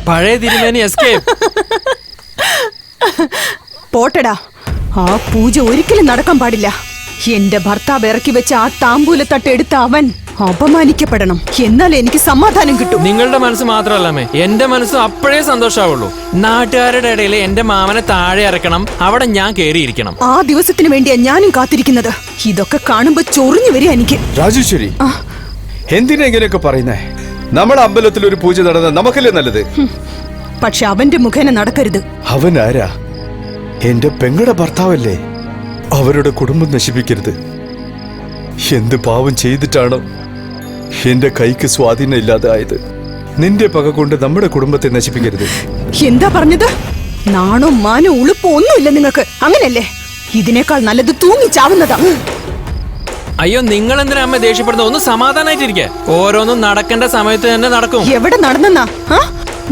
പഴയ തിരുമേനി എസ്കേപ്പ്. പോട്ടടാ, ആ പൂജ ഒരിക്കലും നടക്കാൻ പാടില്ല. എന്റെ ഭർത്താവ് ഇറക്കി വെച്ച ആ താമ്പൂലത്തട്ട് എടുത്ത അവൻ അപമാനിക്കപ്പെടണം. എന്നാൽ എനിക്ക് സമാധാനം കിട്ടും. നിങ്ങളുടെ മനസ്സ് മാത്രമല്ലമ്മേ, എന്റെ മനസ്സും അപ്പോഴേ സന്തോഷാവുള്ളൂ. നാട്ടുകാരുടെ ഇടയിൽ എന്റെ മാമനെ താഴെ ഇറക്കണം, അവിടെ ഞാൻ കേറിയിരിക്കണം. ആ ദിവസത്തിന് വേണ്ടിയാ ഞാനും കാത്തിരിക്കുന്നത്. ഇതൊക്കെ കാണുമ്പോ ചൊറിഞ്ഞു വരിക എനിക്ക്. രാജേശ്വരി, എന്തിനാ ഇങ്ങനെയൊക്കെ പറയുന്നേ? നമ്മുടെ അമ്പലത്തിൽ ഒരു പൂജ നടന്ന നമുക്കല്ലേ നല്ലത്. പക്ഷെ അവന്റെ മുഖേന നടക്കരുത്. അവൻ ആരാ? എന്റെ പെങ്ങളുടെ ഭർത്താവല്ലേ. അവരുടെ കുടുംബം നശിപ്പിക്കരുത്. എന്ത് പാവം ചെയ്തിട്ടാണോ എന്റെ കൈക്ക് സ്വാധീനം ഇല്ലാതായത്? നിന്റെ പക കൊണ്ട് നമ്മുടെ കുടുംബത്തെ നശിപ്പിക്കരുത്. എന്താ പറഞ്ഞത്? നാണോ മാനോ ഉളുപ്പോ ഒന്നുമില്ല നിങ്ങൾക്ക്, അങ്ങനല്ലേ? ഇതിനേക്കാൾ നല്ലത് തൂങ്ങിച്ചാവുന്നതാ. അയ്യോ, നിങ്ങൾ എന്തിനാ അമ്മ ദേഷ്യപ്പെടുന്നത്? ഒന്ന് സമാധാനായിട്ടിരിക്കെ. ഓരോന്നും നടക്കേണ്ട സമയത്ത് തന്നെ നടക്കും. എവിടെ നടന്നെന്നാ?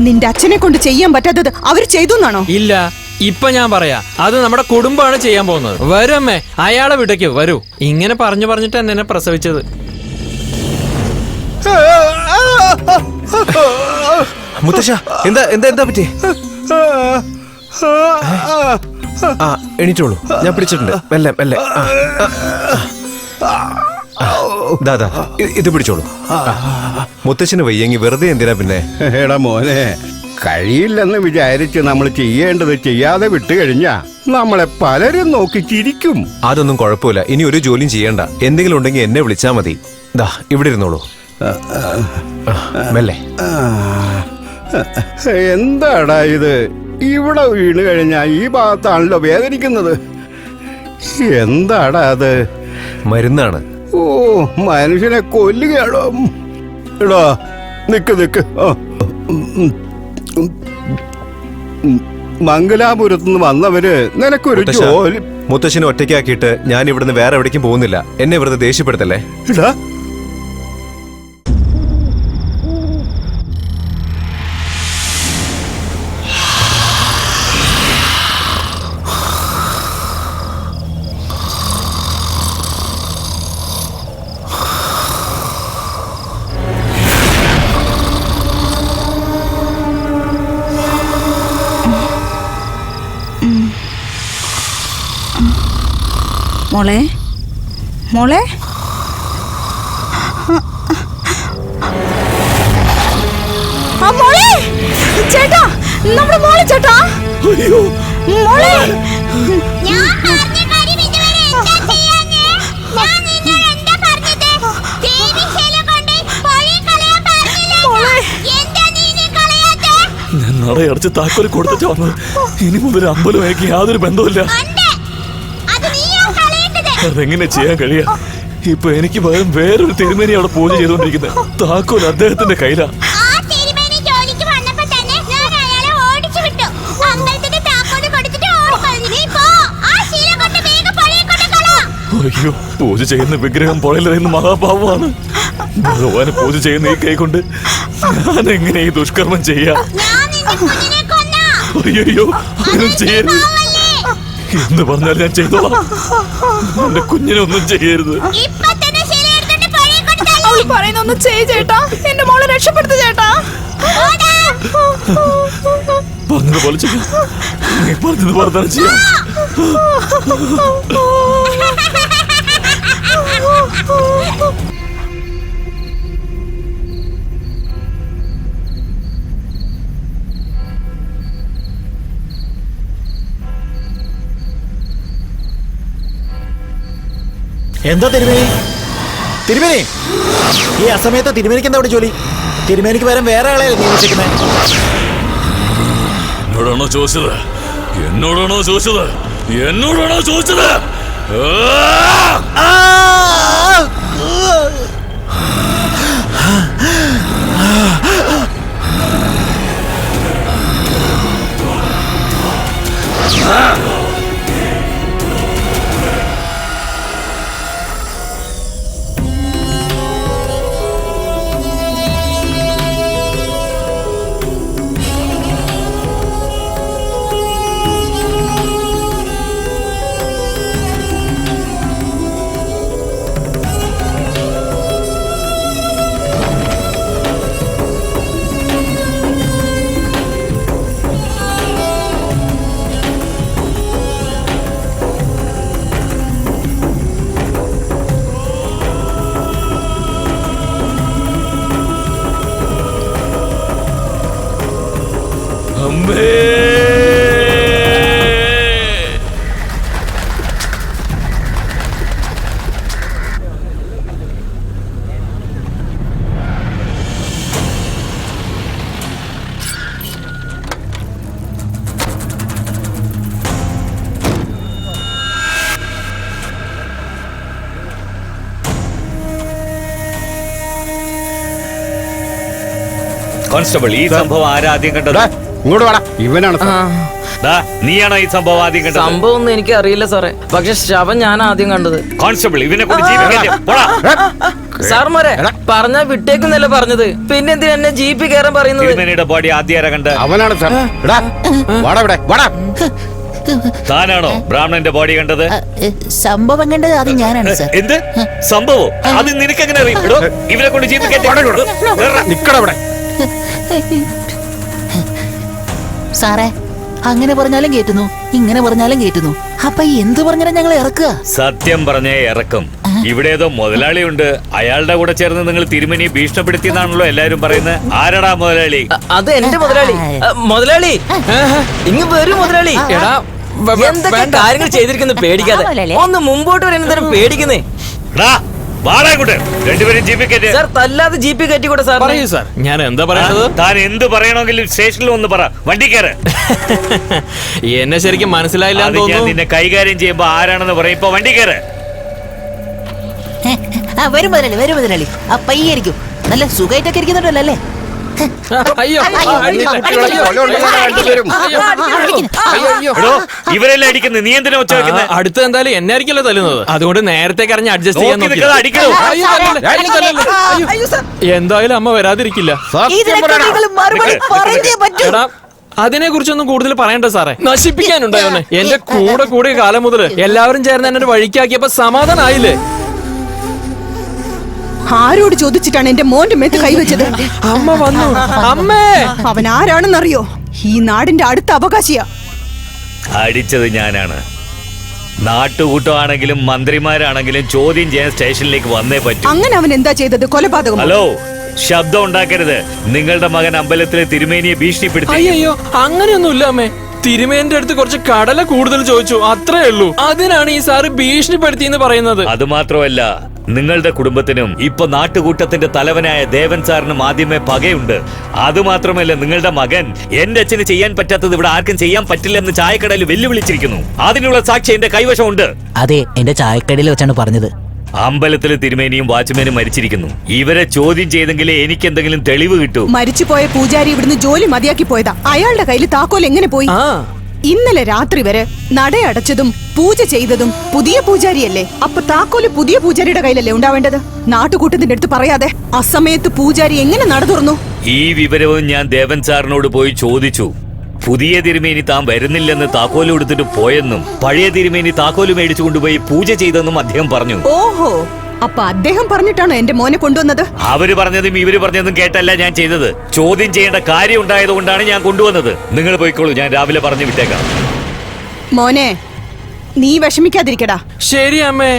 നിന്റെ അച്ഛനെ കൊണ്ട് ചെയ്യാൻ പറ്റാത്തത് അവർ ചെയ്തു? ഇല്ല, ഇപ്പൊ ഞാൻ പറയാ, അത് നമ്മുടെ കുടുംബമാണ് ചെയ്യാൻ പോകുന്നത്. വരൂ അമ്മേ, അയാളെ വീട്ടേക്ക് വരൂ. ഇങ്ങനെ പറഞ്ഞിട്ട് എന്നെ പ്രസവിച്ചത്. മുത്തശ്ശ, എന്താ എന്താ എന്താ പറ്റി? എണീറ്റോളൂ, ഞാൻ പിടിച്ചിട്ടുണ്ട്. മെല്ലെ മെല്ലെ. ദാദാ, ഇത് പിടിച്ചോളൂ. മുത്തശ്ശന് വയ്യെങ്കി വെറുതെ എന്തിനാ പിന്നെ? എടാ മോനെ, കഴിയില്ലെന്ന് വിചാരിച്ച് നമ്മൾ ചെയ്യേണ്ടത് ചെയ്യാതെ വിട്ടുകഴിഞ്ഞാ നമ്മളെ പലരും നോക്കി ചിരിക്കും. അതൊന്നും കുഴപ്പമില്ല. ഇനി ഒരു ജോലിയും ചെയ്യണ്ട. എന്തെങ്കിലും ഉണ്ടെങ്കിൽ എന്നെ വിളിച്ചാ മതി. ദാ ഇവിടെ ഇരുന്നോളൂ. മെല്ലെ. എന്താടാ ഇത്? ഇവിടെ വീണ് കഴിഞ്ഞാ ഈ ഭാഗത്താണല്ലോ വേദനിക്കുന്നത്. എന്താടാ അത്? മരുന്നാണ്. ഓ, മനുഷ്യനെ കൊല്ലുകയാണോ? എടാ നിക്ക്. മംഗലാപുരത്തുനിന്ന് വന്നവര് നിനക്കൊരു ജോലി. മുത്തശ്ശനെ ഒറ്റയ്ക്കാക്കിയിട്ട് ഞാൻ ഇവിടുന്ന് വേറെ എവിടേക്കും പോകുന്നില്ല. എന്നെ വെറുതെ ദേഷ്യപ്പെടുത്തല്ലേ. ഇടാ, മോളെ മോളെ മോളെ, ചേട്ടാ, നമ്മുടെ മോളെ ചേട്ടാ. മോളെ, ഞാൻ നടയടച്ച് താക്കോല് കൊടുത്തിട്ട് വന്നത്. ഇനി മുതൽ അമ്പലമായിട്ട് യാതൊരു ബന്ധവുമില്ല. അതെങ്ങനെ ചെയ്യാൻ കഴിയാ? ഇപ്പൊ എനിക്ക് പകരം വേറൊരു തിരുമേനി അവിടെ പൂജ ചെയ്തോണ്ടിരിക്കുന്നത്. താക്കോൽ അദ്ദേഹത്തിന്റെ കയ്യിലാ. അയ്യോ, പൂജ ചെയ്യുന്ന വിഗ്രഹം പുഴയിലെറിയുന്ന മഹാപാവമാണ്. ഭഗവാനെ പൂജ ചെയ്യുന്ന ഈ കൈ കൊണ്ട് ഞാൻ എങ്ങനെ ഈ ദുഷ്കർമ്മം ചെയ്യാ? അയ്യോ, അങ്ങനെ ചെയ്യരുത്. എന്ന് പറഞ്ഞാൽ ഞാൻ ചെയ്തോളാം. എന്റെ കുഞ്ഞിനൊന്നും ചെയ്യരുത്. പറയുന്നൊന്നും ചെയ്യ് ചേട്ടാ. എന്റെ മോളെ രക്ഷപ്പെടുത്തു ചേട്ടാ. പറഞ്ഞതുപോലെ ചെയ്യാം. നീ പറഞ്ഞതുപോലെ തന്നെ ചെയ്യാം. എന്താ തിരുമേനി, ഈ അസമയത്ത് തിരുമേനിക്ക് എന്താ അവിടെ ജോലി? തിരുമേനിക്ക് പകരം വേറെ ആളെ നിയമിച്ചിരിക്കുന്നത്. എന്നോടാണോ ചോദിച്ചത്? എന്നോടാണോ ചോദിച്ചത്? അമ്മേ. കോൺസ്റ്റബിൾ, ഈ സംഭവം ആരാ ആദ്യം കണ്ടത്? ഇങ്ങോട്ട് വേണം, ഇവനാണ് സാർ. ദാ, നീയാണോ ഈ സംഭവം ആദ്യം കണ്ടത്? സംഭവം ഒന്നും എനിക്ക് അറിയില്ല സാറേ, പക്ഷെ ശവം ഞാൻ ആദ്യം കണ്ടത്. കോൺസ്റ്റബിൾ, ഇവനെ കൊണ്ട് ജീവിക്കല്ലേ? പോടാ. സാർമാരെ പറഞ്ഞാ വിട്ടേക്കുന്നല്ലേ പറഞ്ഞത്, പിന്നെ എന്തിനാ എന്നെ ജീപ്പിൽ കയറാൻ പറയുന്നത്? തിരുമേനിയുടെ ബോഡി ആദ്യം ആരാ കണ്ട്? അവനാണ് സാർ. എടാ, വാടാ ഇവിടെ, വാടാ. താനാണോ ബ്രാഹ്മണന്റെ ബോഡി കണ്ടത്? സംഭവം കണ്ടത് അത് ഞാനാണ് സാർ. എന്ത് സംഭവം? അത് നിനക്കെങ്ങനെ അറിയും? എടോ, ഇവനെ കൊണ്ട് ജീപ്പിൽ നിക്കടാ ഇവിടെ. സാറേ, അങ്ങനെ പറഞ്ഞാലും കേട്ടുന്നു, ഇങ്ങനെ പറഞ്ഞാലും കേട്ടുന്നു. അപ്പൊ എന്ത് പറഞ്ഞാലും ഞങ്ങൾ ഇറക്കുക. സത്യം പറഞ്ഞേ ഇറക്കും. ഇവിടെ ഏതോ മുതലാളിയുണ്ട്, അയാളുടെ കൂടെ ചേർന്ന് നിങ്ങൾ തിരുമേനിയെ ഭീഷണിപ്പെടുത്തിയെന്നാണല്ലോ എല്ലാരും പറയുന്നത്. ആരടാ മുതലാളി? അത് എന്റെ മുതലാളി. മുതലാളി ഇങ്ങ് വരൂ മുതലാളി. എടാ എന്തൊക്കെ കാര്യങ്ങൾ ചെയ്തിരിക്കുന്നു പേടിക്കാതെ. ഒന്ന് മുമ്പോട്ട് വരാൻ എന്തിനാ പേടിക്കുന്നേ? രണ്ടുപേരും ജീപ്പിൽ കയറ്റി. സാർ തല്ലാതെ ജീപ്പി കയറ്റിക്കൂടെ സാർ? പറയൂ സാർ, ഞാൻ എന്താ പറയണത്? താൻ എന്ത് പറയണമെങ്കിലും സ്റ്റേഷനിൽ ഒന്ന് പറ. വണ്ടി കയറ്. എന്നെ ശരിക്കും മനസ്സിലായില്ല എന്ന് ഞാൻ തോന്നുന്നു. നിന്നെ കൈകാര്യം ചെയ്യുമ്പോ ആരാണെന്ന് പറയും. ഇപ്പൊ വണ്ടി കയറ്. വരും മുതലാളി, വരും മുതലാളി. ആ പയ്യായിരിക്കും, നല്ല സുഖമായിട്ടൊക്കെ ഇരിക്കുന്നുണ്ടല്ലോ അല്ലേ? അയ്യോ എടോ, ഇവരെല്ലാം അടിക്കുന്നത്, നീ എന്തിനാ ഒച്ച വെക്കുന്നത്? അടുത്ത് എന്തായാലും എന്നെ ആയിരിക്കല്ലോ തല്ലുന്നത്, അതുകൊണ്ട് നേരത്തെ കറഞ്ഞ് അഡ്ജസ്റ്റ് ചെയ്യാൻ നോക്കി നോക്കി. നിൽക്കാതെ അടിക്കണോ? അയ്യോ, തല്ലല്ലേ. അയ്യോ. എന്തായാലും അമ്മ വരാതിരിക്കില്ല. ഇതിനൊക്കെ നിങ്ങൾ മറുപടി പറഞ്ഞേ പറ്റൂ. എടാ, അതിനെ കുറിച്ചൊന്നും കൂടുതൽ പറയണ്ട സാറേ, നശിപ്പിക്കാനുണ്ടായോന്നെ. എന്റെ കൂടെ കൂടിയ കാലം മുതൽ എല്ലാവരും ചേർന്ന് എന്നെ ഒരു വഴിക്കാക്കിയപ്പോ സമാധാനായില്ലേ? ആരോട് ചോദിച്ചിട്ടാണ് എന്റെ മോന്റെ മേത്ത് കൈവച്ചത്? അമ്മ വന്നു. അമ്മേ, അവൻ ആരാണെന്നറിയോ? ഈ നാടിന്റെ അടുത്ത അവകാശിയാ. അടിച്ചത് ഞാനാണ്. നാട്ടുകൂട്ടമാണെങ്കിലും മന്ത്രിമാരാണെങ്കിലും ചോദ്യം ചെയ്യാൻ സ്റ്റേഷനിലേക്ക് വന്നേ പറ്റൂ. അങ്ങനെ അവൻ എന്താ ചെയ്തത്? കൊലപാതകം? ഹലോ, ശബ്ദം ഉണ്ടാക്കരുത്. നിങ്ങളുടെ മകൻ അമ്പലത്തിലെ തിരുമേനിയെ ഭീഷണിപ്പെടുത്തി. അയ്യോ, അങ്ങനെയൊന്നുമില്ല അമ്മേ. തിരുമേന്റെ അടുത്ത് കുറച്ച് കടല കൂടുതൽ ചോദിച്ചു, അത്രേ ഉള്ളൂ. അതിനാണ് ഈ സാറ് ഭീഷണിപ്പെടുത്തിയെന്ന് പറയുന്നത്. അത് മാത്രമല്ല, നിങ്ങളുടെ കുടുംബത്തിനും ഇപ്പൊ നാട്ടുകൂട്ടത്തിന്റെ തലവനായ ദേവൻ സാറിനും ആദ്യമേ പകയുണ്ട്. അതുമാത്രമല്ല, നിങ്ങളുടെ മകൻ എന്റെ അച്ഛന് ചെയ്യാൻ പറ്റാത്തത് ഇവിടെ ആർക്കും ചെയ്യാൻ പറ്റില്ലെന്ന് ചായക്കടയിൽ വെല്ലുവിളിച്ചിരിക്കുന്നു. അതിനുള്ള സാക്ഷി എന്റെ കൈവശമുണ്ട്. അതെ, എന്റെ ചായക്കടയിൽ വെച്ചാണ് പറഞ്ഞത്. അമ്പലത്തിലെ തിരുമേനിയും വാച്ച്മാനും മരിച്ചിരിക്കുന്നു. ഇവരെ ചോദ്യം ചെയ്തെങ്കിലേ എനിക്ക് എന്തെങ്കിലും തെളിവ് കിട്ടൂ. മരിച്ചുപോയ പൂജാരി ഇവിടുന്ന് ജോലി മതിയാക്കി പോയതാ. അയാളുടെ കയ്യിൽ താക്കോൽ എങ്ങനെ പോയി? ഇന്നലെ രാത്രി വരെ നടയടച്ചതും പൂജ ചെയ്തതും പുതിയ പൂജാരിയല്ലേ? അപ്പൊ താക്കോല് പുതിയ പൂജാരിയുടെ കയ്യിലല്ലേ ഉണ്ടാവേണ്ടത്? നാട്ടുകൂട്ടത്തിന്റെ അടുത്ത് പറയാതെ അസമയത്ത് പൂജാരി എങ്ങനെ നട തുറന്നു? ഈ വിവരവും ഞാൻ ദേവൻ സാറിനോട് പോയി ചോദിച്ചു. പുതിയ തിരുമേനി താൻ വരുന്നില്ലെന്ന് താക്കോല് കൊടുത്തിട്ട് പോയെന്നും പഴയ തിരുമേനി താക്കോല് മേടിച്ചു കൊണ്ടുപോയി പൂജ ചെയ്തെന്നും അദ്ദേഹം പറഞ്ഞു. ഓഹോ, അപ്പൊ അദ്ദേഹം പറഞ്ഞിട്ടാണോ എന്റെ മോനെ കൊണ്ടുവന്നത്? അവര് പറഞ്ഞതും ഇവര് പറഞ്ഞതും കേട്ടല്ല ഞാൻ ചെയ്തത്. ചോദ്യം ചെയ്യേണ്ട കാര്യം ഉണ്ടായതുകൊണ്ടാണ് ഞാൻ കൊണ്ടുവന്നത്. നിങ്ങൾ പോയിക്കോളൂ, ഞാൻ രാവിലെ പറഞ്ഞു വിട്ടേക്കാം. മോനെ, നീ വിഷമിക്കാതിരിക്കടാ. ശരി അമ്മേ.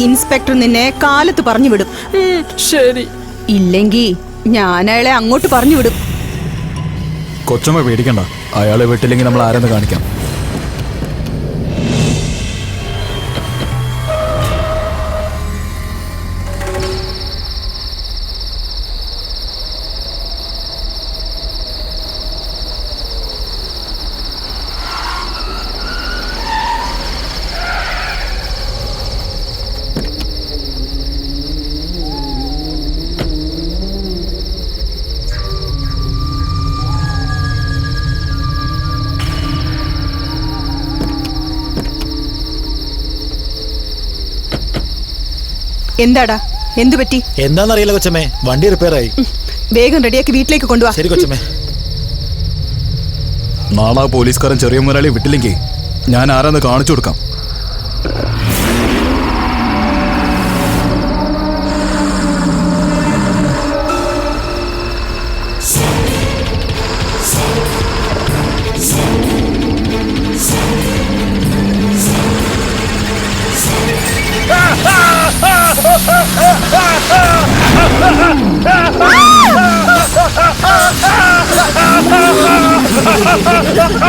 ഇൻസ്പെക്ടർ നിന്നെ കാലത്ത് പറഞ്ഞു വിടും. ശരി. ഇല്ലെങ്കി ഞാൻ അയാളെ അങ്ങോട്ട് പറഞ്ഞു വിടും. കൊച്ചമ്മ പേടിക്കണ്ട, അയാളെ വിട്ടില്ലെങ്കിൽ നമ്മൾ ആരെന്ന് കാണിക്കാം. എന്താടാ, എന്തു പറ്റി? എന്താന്നറിയില്ല കൊച്ചമ്മേ, വണ്ടി റിപ്പയർ ആയി. വേഗം റെഡിയാക്കി വീട്ടിലേക്ക് കൊണ്ടുപോവാ. ശരി കൊച്ചമ്മേ. നാളെ പോലീസുകാരൻ ചെറിയ മുതലാളി വിട്ടില്ലെങ്കിൽ ഞാൻ ആരാന്ന് കാണിച്ചു കൊടുക്കാം. ആ